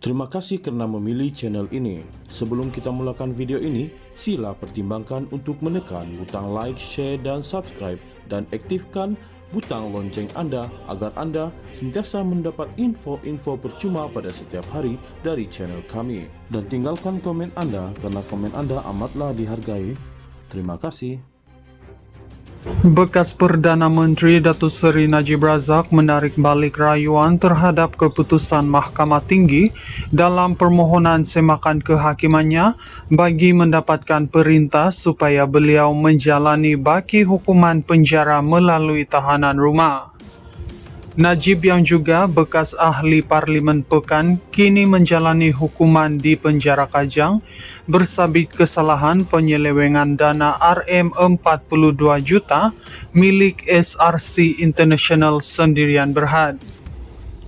Terima kasih kerana memilih channel ini. Sebelum kita mulakan video ini, sila pertimbangkan untuk menekan butang like, share dan subscribe dan aktifkan butang lonceng anda agar anda sentiasa mendapat info-info percuma pada setiap hari dari channel kami. Dan tinggalkan komen anda kerana komen anda amatlah dihargai. Terima kasih. Bekas Perdana Menteri Datuk Seri Najib Razak menarik balik rayuan terhadap keputusan Mahkamah Tinggi dalam permohonan semakan kehakimannya bagi mendapatkan perintah supaya beliau menjalani baki hukuman penjara melalui tahanan rumah. Najib yang juga bekas ahli Parlimen Pekan kini menjalani hukuman di penjara Kajang bersabit kesalahan penyelewengan dana RM42 juta milik SRC International Sendirian Berhad.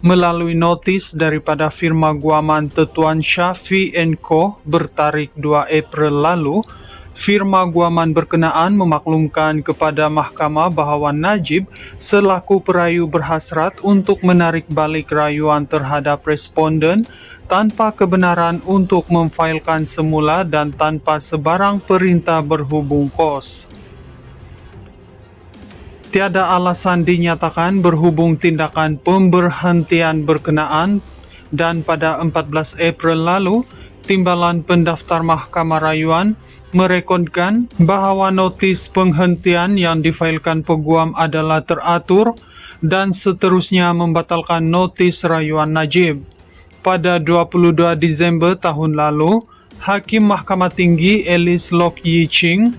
Melalui notis daripada firma guaman Tetuan Syafi & Co bertarikh 2 April lalu, firma guaman berkenaan memaklumkan kepada mahkamah bahawa Najib selaku perayu berhasrat untuk menarik balik rayuan terhadap responden tanpa kebenaran untuk memfailkan semula dan tanpa sebarang perintah berhubung kos. Tiada alasan dinyatakan berhubung tindakan pemberhentian berkenaan dan pada 14 April lalu, Timbalan Pendaftar Mahkamah Rayuan merekodkan bahawa notis penghentian yang difailkan peguam adalah teratur dan seterusnya membatalkan notis rayuan Najib. Pada 22 Disember tahun lalu, Hakim Mahkamah Tinggi Alice Lock Yee Ching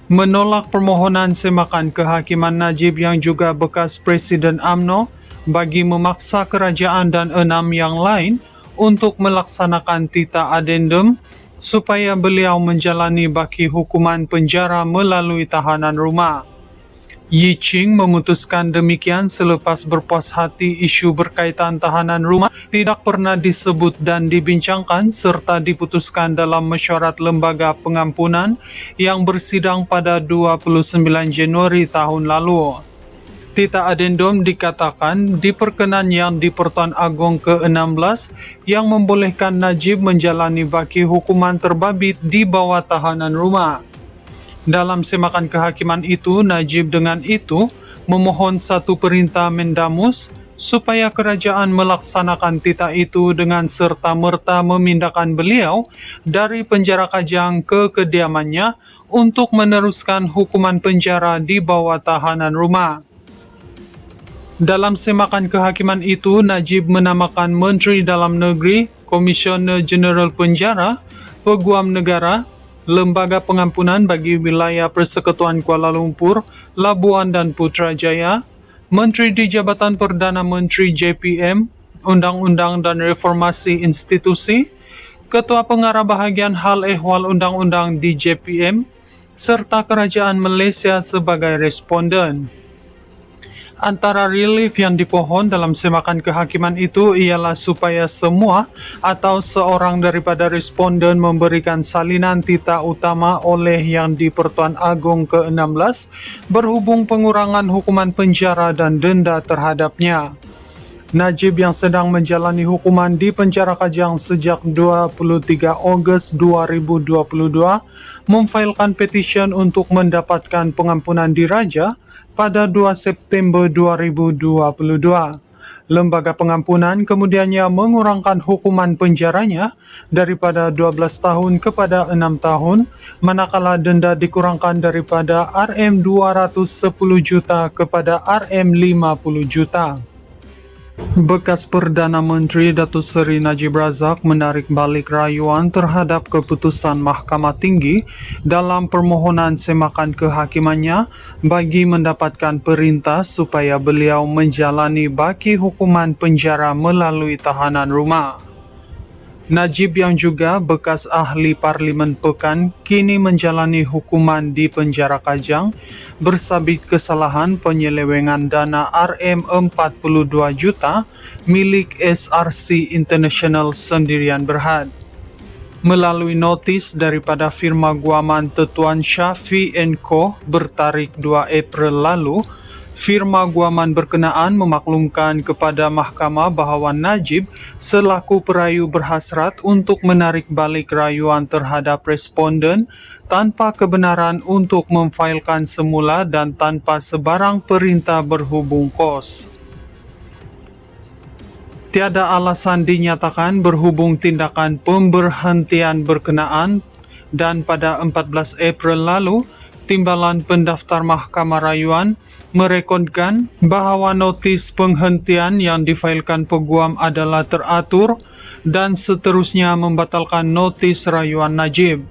menolak permohonan semakan kehakiman Najib yang juga bekas Presiden UMNO bagi memaksa kerajaan dan 6 yang lain untuk melaksanakan tita adendum supaya beliau menjalani baki hukuman penjara melalui tahanan rumah. Yee Ching memutuskan demikian selepas berpuas hati isu berkaitan tahanan rumah tidak pernah disebut dan dibincangkan serta diputuskan dalam mesyuarat Lembaga Pengampunan yang bersidang pada 29 Januari tahun lalu. Tita adendum dikatakan diperkenan yang di-Pertuan Agong ke-16 yang membolehkan Najib menjalani baki hukuman terbabit di bawah tahanan rumah. Dalam semakan kehakiman itu, Najib dengan itu memohon satu perintah mendamus supaya kerajaan melaksanakan tita itu dengan serta-merta memindahkan beliau dari penjara Kajang ke kediamannya untuk meneruskan hukuman penjara di bawah tahanan rumah. Dalam semakan kehakiman itu, Najib menamakan Menteri Dalam Negeri, Komisioner Jeneral Penjara, Peguam Negara, Lembaga Pengampunan bagi Wilayah Persekutuan Kuala Lumpur, Labuan dan Putrajaya, Menteri di Jabatan Perdana Menteri JPM, Undang-Undang dan Reformasi Institusi, Ketua Pengarah Bahagian Hal Ehwal Undang-Undang di JPM, serta Kerajaan Malaysia sebagai responden. Antara relief yang dipohon dalam semakan kehakiman itu ialah supaya semua atau seorang daripada responden memberikan salinan tita utama oleh yang di-Pertuan Agong ke-16 berhubung pengurangan hukuman penjara dan denda terhadapnya. Najib yang sedang menjalani hukuman di penjara Kajang sejak 23 Ogos 2022 memfailkan petisyen untuk mendapatkan pengampunan diraja pada 2 September 2022. Lembaga pengampunan kemudiannya mengurangkan hukuman penjaranya daripada 12 tahun kepada 6 tahun, manakala denda dikurangkan daripada RM210 juta kepada RM50 juta. Bekas Perdana Menteri Datuk Seri Najib Razak menarik balik rayuan terhadap keputusan Mahkamah Tinggi dalam permohonan semakan kehakimannya bagi mendapatkan perintah supaya beliau menjalani baki hukuman penjara melalui tahanan rumah. Najib yang juga bekas ahli Parlimen Pekan kini menjalani hukuman di penjara Kajang bersabit kesalahan penyelewengan dana RM42 juta milik SRC International Sendirian Berhad. Melalui notis daripada firma guaman Tetuan Syafi & Co bertarikh 2 April lalu, Firma guaman berkenaan memaklumkan kepada mahkamah bahawa Najib selaku perayu berhasrat untuk menarik balik rayuan terhadap responden tanpa kebenaran untuk memfailkan semula dan tanpa sebarang perintah berhubung kos. Tiada alasan dinyatakan berhubung tindakan pemberhentian berkenaan dan pada 14 April lalu, Timbalan Pendaftar Mahkamah Rayuan merekodkan bahawa notis penghentian yang difailkan peguam adalah teratur dan seterusnya membatalkan notis rayuan Najib.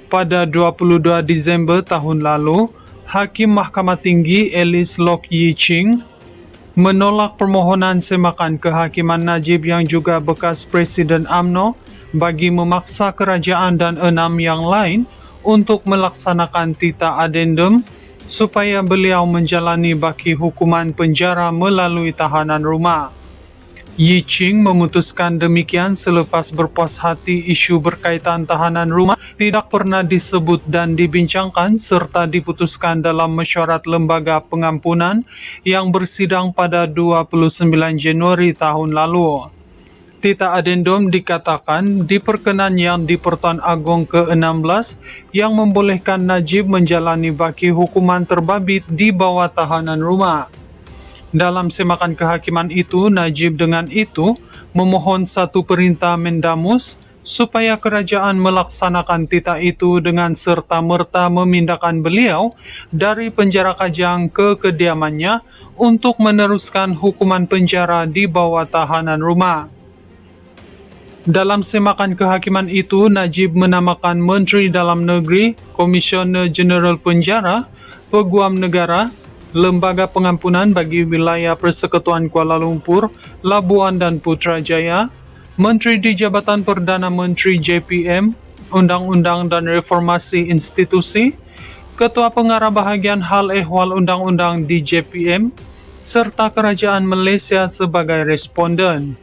Pada 22 Disember tahun lalu, Hakim Mahkamah Tinggi Elis Lok Yi Ching menolak permohonan semakan kehakiman Najib yang juga bekas Presiden UMNO bagi memaksa kerajaan dan 6 yang lain untuk melaksanakan tita adendum supaya beliau menjalani baki hukuman penjara melalui tahanan rumah. Yi Ching memutuskan demikian selepas berpuas hati isu berkaitan tahanan rumah tidak pernah disebut dan dibincangkan serta diputuskan dalam mesyuarat Lembaga Pengampunan yang bersidang pada 29 Januari tahun lalu. Tita adendum dikatakan diperkenan yang di Pertuan Agong ke-16 yang membolehkan Najib menjalani baki hukuman terbabit di bawah tahanan rumah. Dalam semakan kehakiman itu, Najib dengan itu memohon satu perintah mendamus supaya kerajaan melaksanakan tita itu dengan serta-merta memindahkan beliau dari penjara Kajang ke kediamannya untuk meneruskan hukuman penjara di bawah tahanan rumah. Dalam semakan kehakiman itu, Najib menamakan Menteri Dalam Negeri, Komisioner Jeneral Penjara, Peguam Negara, Lembaga Pengampunan bagi Wilayah Persekutuan Kuala Lumpur, Labuan dan Putrajaya, Menteri di Jabatan Perdana Menteri JPM, Undang-Undang dan Reformasi Institusi, Ketua Pengarah Bahagian Hal Ehwal Undang-Undang di JPM, serta Kerajaan Malaysia sebagai responden.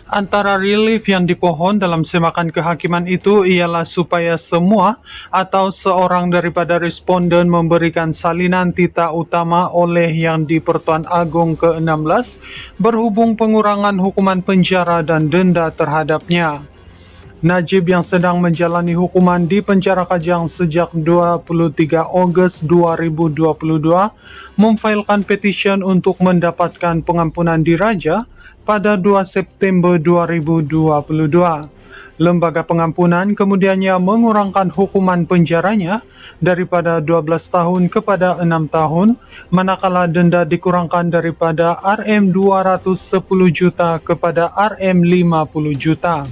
Antara relief yang dipohon dalam semakan kehakiman itu ialah supaya semua atau seorang daripada responden memberikan salinan tita utama oleh yang di Pertuan Agong ke-16 berhubung pengurangan hukuman penjara dan denda terhadapnya. Najib yang sedang menjalani hukuman di penjara Kajang sejak 23 Ogos 2022 memfailkan petisyen untuk mendapatkan pengampunan diraja pada 2 September 2022. Lembaga pengampunan kemudiannya mengurangkan hukuman penjaranya daripada 12 tahun kepada 6 tahun, manakala denda dikurangkan daripada RM210 juta kepada RM50 juta.